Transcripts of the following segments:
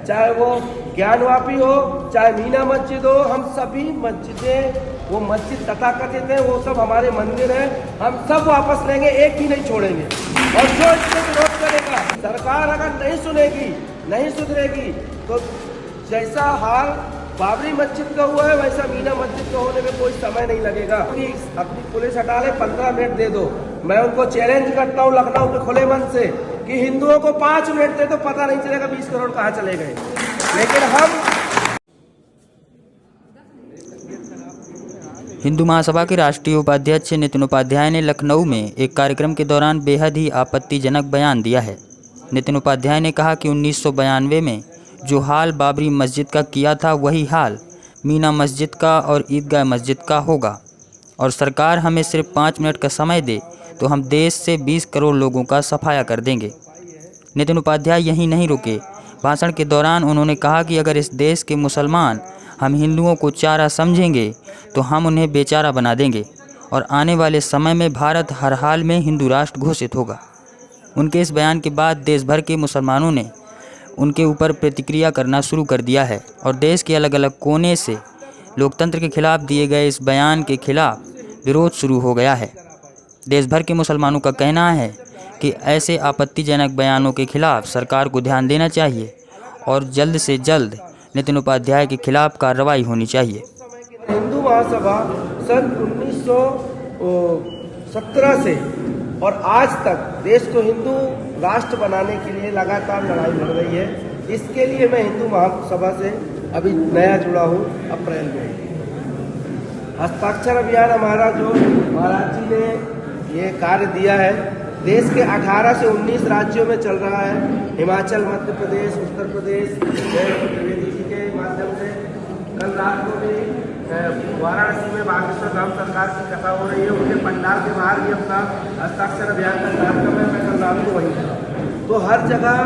चाहे वो ज्ञानवापी हो, चाहे मीना मस्जिद हो, हम सभी मस्जिदें, वो मस्जिद तथाकथित है, वो सब हमारे मंदिर हैं, हम सब वापस लेंगे, एक भी नहीं छोड़ेंगे। और जो इसको विरोध करेगा, सरकार अगर नहीं सुनेगी, नहीं सुधरेगी, तो जैसा हाल बाबरी मस्जिद का हुआ है वैसा मीना मस्जिद का होने में कोई समय नहीं लगेगा। अपनी पुलिस हटा ले, 15 मिनट दे दो। मैं उनको चैलेंज करता हूँ लखनऊ के खुले मन से कि हिंदुओं को 5 मिनट दे तो पता नहीं चलेगा 20 करोड़ कहाँ चले गए। लेकिन हम हिंदू महासभा के राष्ट्रीय उपाध्यक्ष नितिन उपाध्याय ने लखनऊ में एक कार्यक्रम के दौरान बेहद ही आपत्तिजनक बयान दिया है। नितिन उपाध्याय ने कहा कि 1992 में जो हाल बाबरी मस्जिद का किया था वही हाल मीना मस्जिद का और ईदगाह मस्जिद का होगा, और सरकार हमें सिर्फ 5 मिनट का समय दे तो हम देश से 20 करोड़ लोगों का सफाया कर देंगे। नितिन उपाध्याय यहीं नहीं रुके। भाषण के दौरान उन्होंने कहा कि अगर इस देश के मुसलमान हम हिंदुओं को चारा समझेंगे तो हम उन्हें बेचारा बना देंगे और आने वाले समय में भारत हर हाल में हिंदू राष्ट्र घोषित होगा। उनके इस बयान के बाद देश भर के मुसलमानों ने उनके ऊपर प्रतिक्रिया करना शुरू कर दिया है और देश के अलग अलग कोने से लोकतंत्र के खिलाफ दिए गए इस बयान के खिलाफ विरोध शुरू हो गया है। देश भर के मुसलमानों का कहना है कि ऐसे आपत्तिजनक बयानों के खिलाफ सरकार को ध्यान देना चाहिए और जल्द से जल्द नितिन उपाध्याय के खिलाफ कार्रवाई होनी चाहिए। हिंदू महासभा सन 1917 से और आज तक देश को हिंदू राष्ट्र बनाने के लिए लगातार लड़ाई लड़ रही है। इसके लिए मैं हिंदू महासभा से अभी नया जुड़ा हूँ अप्रैल में। हस्ताक्षर अभियान हमारा जो महाराज जी ने ये कार्य दिया है, देश के 18 से 19 राज्यों में चल रहा है। हिमाचल, मध्य प्रदेश, उत्तर प्रदेश, त्रिवेदी जी के माध्यम से कल रात को भी वाराणसी में बागेश्वर धाम सरकार की कथा हो रही है, उनके पंडाल के बाहर भी अपना हस्ताक्षर अभियान का कार्यक्रम है। मैं कल रात को वहीं था, तो हर जगह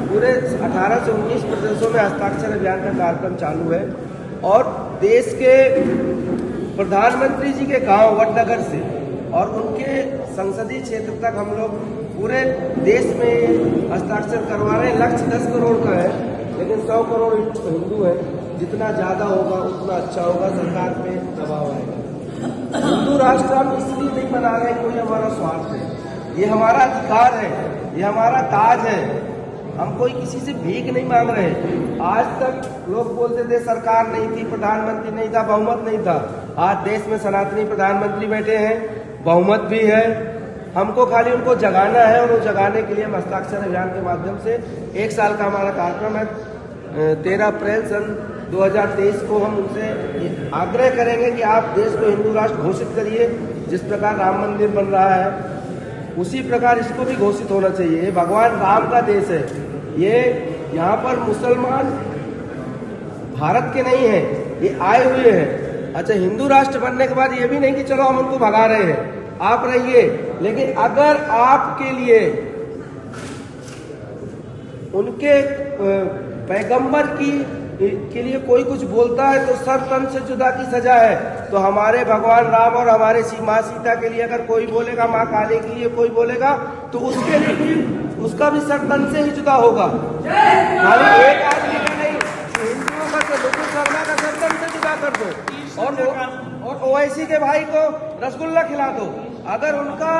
पूरे 18 से 19 प्रदेशों में हस्ताक्षर अभियान का कार्यक्रम चालू है। और देश के प्रधानमंत्री जी के गांव वडनगर से और उनके संसदीय क्षेत्र तक हम लोग पूरे देश में हस्ताक्षर करवा रहे हैं। लक्ष्य 10 करोड़ का है, लेकिन 100 करोड़ हिंदू है। जितना ज़्यादा होगा उतना अच्छा होगा, सरकार पे दबाव आएगा। हिंदू राष्ट्र हम इसलिए नहीं बना रहे कोई हमारा स्वार्थ है, ये हमारा अधिकार है, ये हमारा ताज है। हम कोई किसी से भीख नहीं मांग रहे। आज तक लोग बोलते थे सरकार नहीं थी, प्रधानमंत्री नहीं था, बहुमत नहीं था। आज देश में सनातनी प्रधानमंत्री बैठे हैं, बहुमत भी है। हमको खाली उनको जगाना है और वो जगाने के लिए हम हस्ताक्षर अभियान के माध्यम से 1 साल का हमारा कार्यक्रम है। 13 अप्रैल सन 2023 को हम उनसे आग्रह करेंगे कि आप देश को हिंदू राष्ट्र घोषित करिए। जिस प्रकार राम मंदिर बन रहा है उसी प्रकार इसको भी घोषित होना चाहिए। ये भगवान राम का देश है, ये यहाँ पर मुसलमान भारत के नहीं हैं, ये आए हुए हैं। अच्छा, हिंदू राष्ट्र बनने के बाद ये भी नहीं कि चलो हम उनको भगा रहे हैं, आप रहिए। लेकिन अगर आपके लिए उनके पैगंबर के लिए कोई कुछ बोलता है तो सर तन से जुदा की सजा है। तो हमारे भगवान राम और हमारे माँ सीता के लिए अगर कोई बोलेगा, माँ काली के लिए कोई बोलेगा, तो उसके लिए भी उसका भी सर तन से ही जुदा होगा। खाली एक आदमी का नहीं, हिंदुओं का तो लुटू शर्मा का सर तन से जुदा कर दो और ओवैसी के भाई को रसगुल्ला खिला दो। अगर उनका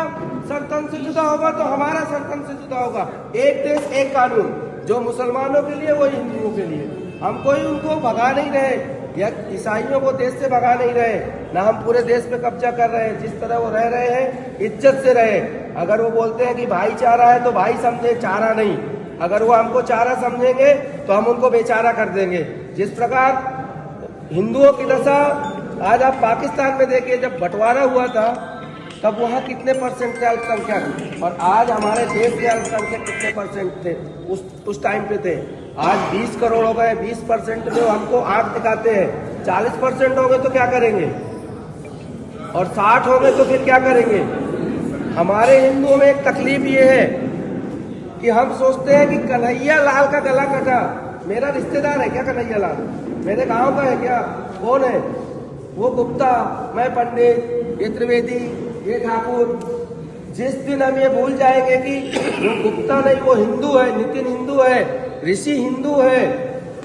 सर तन से जुदा होगा तो हमारा सर तन से जुदा होगा। एक देश एक कानून, जो मुसलमानों के लिए वही हिंदुओं के लिए। हम कोई उनको भगा नहीं रहे या ईसाइयों को देश से भगा नहीं रहे, ना हम पूरे देश पे कब्जा कर रहे हैं। जिस तरह वो रह रहे हैं इज्जत से रहे। अगर वो बोलते हैं कि भाईचारा है तो भाई समझे, चारा नहीं। अगर वो हमको चारा समझेंगे तो हम उनको बेचारा कर देंगे। जिस प्रकार हिंदुओं की दशा आज आप पाकिस्तान में देखिए, जब बंटवारा हुआ था तब वहाँ कितने परसेंट थे अल्पसंख्यक, और आज हमारे देश के अल्पसंख्यक कितने परसेंट थे उस टाइम पे थे। आज 20 करोड़ हो गए, 20% में हमको आंख दिखाते हैं। 40% हो गए तो क्या करेंगे, और 60 हो गए तो फिर क्या करेंगे। हमारे हिंदुओं में एक तकलीफ ये है कि हम सोचते हैं कि कन्हैया लाल का गला कटा, मेरा रिश्तेदार है क्या कन्हैया लाल, मेरे गांव का है क्या, कौन है वो, गुप्ता, मैं पंडित, ये त्रिवेदी, ये ठाकुर। जिस दिन हम ये भूल जाएंगे कि वो गुप्ता नहीं, वो हिंदू है, नितिन हिंदू है, ऋषि हिंदू है,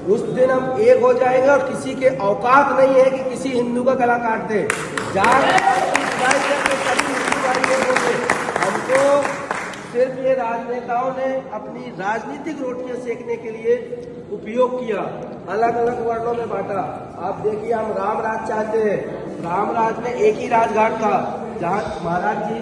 उस दिन हम एक हो जाएंगे और किसी के औकात नहीं है कि किसी हिंदू का गला काट दे। हमको सिर्फ ये राजनेताओं ने अपनी राजनीतिक रोटियां सेकने के लिए उपयोग किया, अलग अलग वर्णों में बांटा। आप देखिए, हम राम राज चाहते हैं। राम राज में एक ही राजघाट था, जहाँ महाराज जी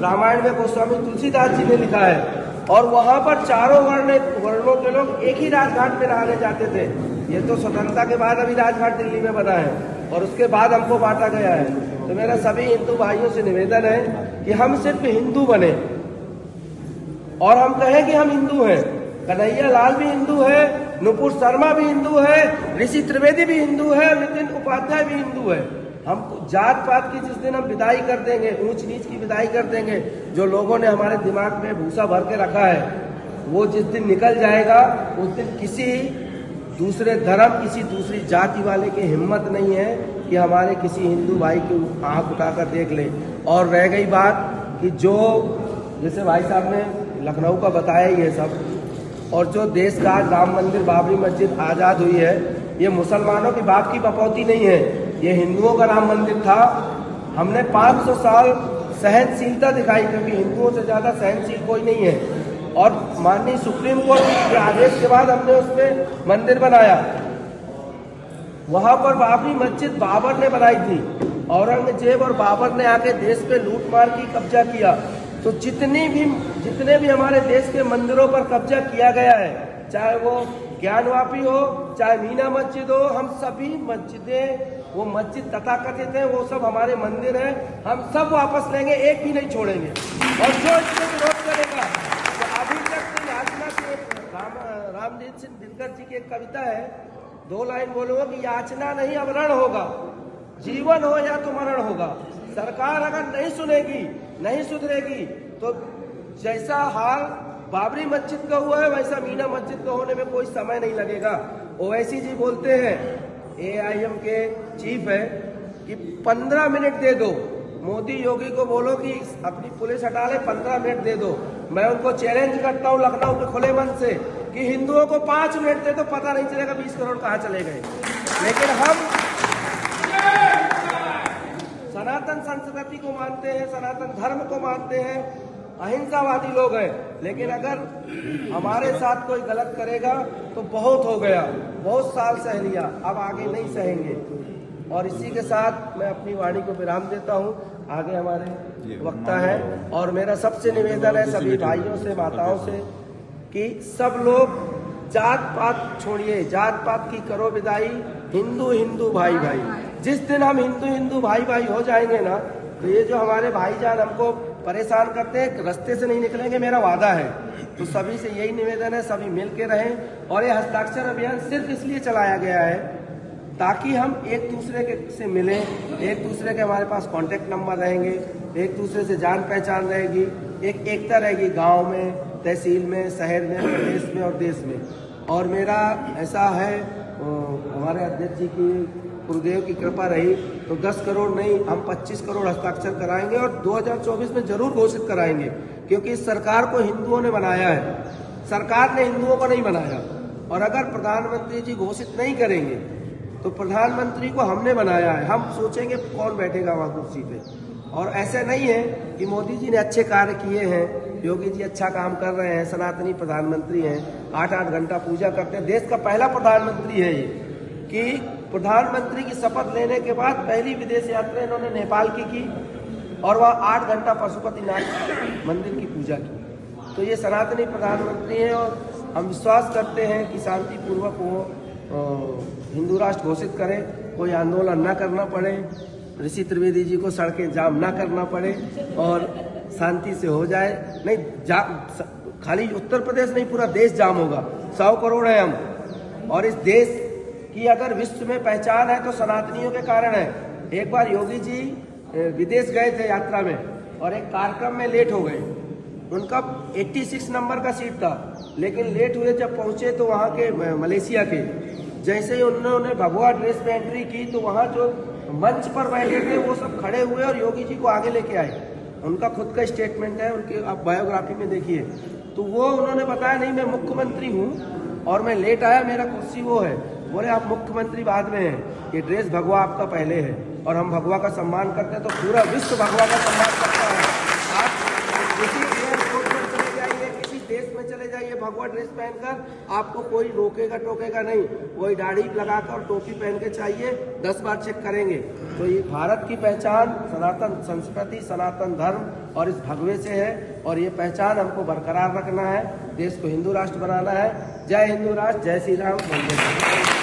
रामायण में गोस्वामी तुलसीदास जी ने लिखा है, और वहां पर चारों वर्णों के लोग एक ही राजघाट पे रहने जाते थे। ये तो स्वतंत्रता के बाद अभी राजघाट दिल्ली में बना है, और उसके बाद हमको बांटा गया है। तो मेरा सभी हिंदू भाइयों से निवेदन है कि हम सिर्फ हिंदू बने और हम कहें कि हम हिंदू हैं। कन्हैया लाल भी हिंदू है, नुपुर शर्मा भी हिंदू है, ऋषि त्रिवेदी भी हिंदू है, नितिन उपाध्याय भी हिंदू है। हम जात पात की जिस दिन हम विदाई कर देंगे, ऊंच नीच की विदाई कर देंगे, जो लोगों ने हमारे दिमाग में भूसा भर के रखा है, वो जिस दिन निकल जाएगा, उस दिन किसी दूसरे धर्म, किसी दूसरी जाति वाले की हिम्मत नहीं है कि हमारे किसी हिंदू भाई की आंख उठाकर देख ले। और रह गई बात कि जो जैसे भाई साहब ने लखनऊ का बताया ये सब, और जो देश का राम मंदिर बाबरी मस्जिद आज़ाद हुई है, ये मुसलमानों की बाप की बपौती नहीं है, ये हिंदुओं का राम मंदिर था। हमने 500 साल सहनशीलता दिखाई, क्योंकि हिंदुओं से ज़्यादा सहनशील कोई नहीं है। और माननीय सुप्रीम कोर्ट के आदेश के बाद हमने उसमें मंदिर बनाया। वहां पर बाबरी मस्जिद बाबर ने बनाई थी। औरंगजेब और बाबर ने आके देश पे लूटमार की, कब्जा किया। तो जितने भी हमारे देश के मंदिरों पर कब्जा किया गया है, चाहे वो ज्ञानवापी हो, चाहे मीना मस्जिद हो, हम सभी मस्जिदें, वो मस्जिद तथाकथित है, वो सब हमारे मंदिर हैं, हम सब वापस लेंगे, एक भी नहीं छोड़ेंगे। और जो इसमें विरोध करेगा, तो अभी तक तो याचना से रामजीत सिंह दिनकर जी की एक कविता है, 2 लाइन बोलूंगा कि याचना नहीं अब रण होगा, जीवन हो या तो मरण होगा। सरकार अगर नहीं सुनेगी, नहीं सुधरेगी, तो जैसा हाल बाबरी मस्जिद का हुआ है, वैसा मीना मस्जिद का होने में कोई समय नहीं लगेगा। ओवैसी जी बोलते हैं, AIM के चीफ है, कि 15 मिनट दे दो, मोदी योगी को बोलो कि अपनी पुलिस हटा ले, 15 मिनट दे दो। मैं उनको चैलेंज करता हूं लखनऊ के खुले मन से कि हिंदुओं को 5 मिनट दे दो, पता नहीं चलेगा 20 करोड़ कहाँ चले गए। लेकिन हम सनातन संस्कृति को मानते हैं, सनातन धर्म को मानते हैं, अहिंसावादी लोग हैं। लेकिन अगर हमारे साथ कोई गलत करेगा तो बहुत हो गया, बहुत साल सह लिया, अब आगे नहीं सहेंगे। और इसी के साथ मैं अपनी वाणी को विराम देता हूं। आगे हमारे वक्ता है, और मेरा सबसे निवेदन है सभी भाइयों से, माताओं से, कि सब लोग जात पात छोड़िए, जात पात की करो विदाई, हिंदू हिंदू भाई भाई। जिस दिन हम हिंदू हिंदू भाई भाई हो जाएंगे ना, तो ये जो हमारे भाईजान हमको परेशान करते हैं, रास्ते से नहीं निकलेंगे, मेरा वादा है। तो सभी से यही निवेदन है, सभी मिल के रहें। और ये हस्ताक्षर अभियान सिर्फ इसलिए चलाया गया है ताकि हम एक दूसरे के से मिलें, एक दूसरे के हमारे पास कांटेक्ट नंबर रहेंगे, एक दूसरे से जान पहचान रहेगी, एक एकता रहेगी गांव में, तहसील में, शहर में, प्रदेश में और देश में। और मेरा ऐसा है, हमारे अध्यक्ष जी की, गुरुदेव की कृपा रही तो 10 करोड़ नहीं, हम 25 करोड़ हस्ताक्षर कराएंगे और 2024 में जरूर घोषित कराएंगे, क्योंकि इस सरकार को हिंदुओं ने बनाया है, सरकार ने हिंदुओं को नहीं बनाया। और अगर प्रधानमंत्री जी घोषित नहीं करेंगे तो प्रधानमंत्री को हमने बनाया है, हम सोचेंगे कौन बैठेगा वहाँ कुर्सी पे। और ऐसा नहीं है कि मोदी जी ने अच्छे कार्य किए हैं, योगी जी अच्छा काम कर रहे हैं, सनातनी प्रधानमंत्री हैं, 8-8 घंटा पूजा करते हैं, देश का पहला प्रधानमंत्री है ये, कि प्रधानमंत्री की शपथ लेने के बाद पहली विदेश यात्रा इन्होंने नेपाल की और वहाँ 8 घंटा पशुपतिनाथ मंदिर की पूजा की। तो ये सनातनी प्रधानमंत्री हैं, और हम विश्वास करते हैं कि शांतिपूर्वक वो हिंदू राष्ट्र घोषित करें, कोई आंदोलन न करना पड़े, ऋषि त्रिवेदी जी को सड़कें जाम ना करना पड़े, और शांति से हो जाए। नहीं खाली उत्तर प्रदेश नहीं, पूरा देश जाम होगा। 100 करोड़ है हम, और इस देश की अगर विश्व में पहचान है तो सनातनियों के कारण है। एक बार योगी जी विदेश गए थे यात्रा में, और एक कार्यक्रम में लेट हो गए। उनका 86 नंबर का सीट था, लेकिन लेट हुए जब पहुंचे तो वहाँ के मलेशिया के, जैसे ही उन्होंने भगवा ड्रेस में एंट्री की तो वहाँ जो मंच पर बैठे थे वो सब खड़े हुए और योगी जी को आगे लेके आए। उनका खुद का स्टेटमेंट है, उनके आप बायोग्राफी में देखिए। तो वो उन्होंने बताया, नहीं मैं मुख्यमंत्री हूँ, और मैं लेट आया, मेरा कुर्सी वो है। बोले आप मुख्यमंत्री बाद में हैं, ये ड्रेस भगवा आपका पहले है। और हम भगवा का सम्मान करते हैं तो पूरा विश्व भगवा का सम्मान करता है। आप किसी एयरपोर्ट पर चले जाइए, किसी देश में चले जाइए, भगवा ड्रेस पहनकर आपको कोई रोकेगा टोकेगा नहीं। कोई दाढ़ी लगाकर और टोपी पहन के चाहिए, 10 बार चेक करेंगे। तो ये भारत की पहचान सनातन संस्कृति, सनातन धर्म और इस भगवे से है, और ये पहचान हमको बरकरार रखना है। देश को हिंदू राष्ट्र बनाना है। जय हिंदू राष्ट्र, जय श्री राम, वंदे मातरम।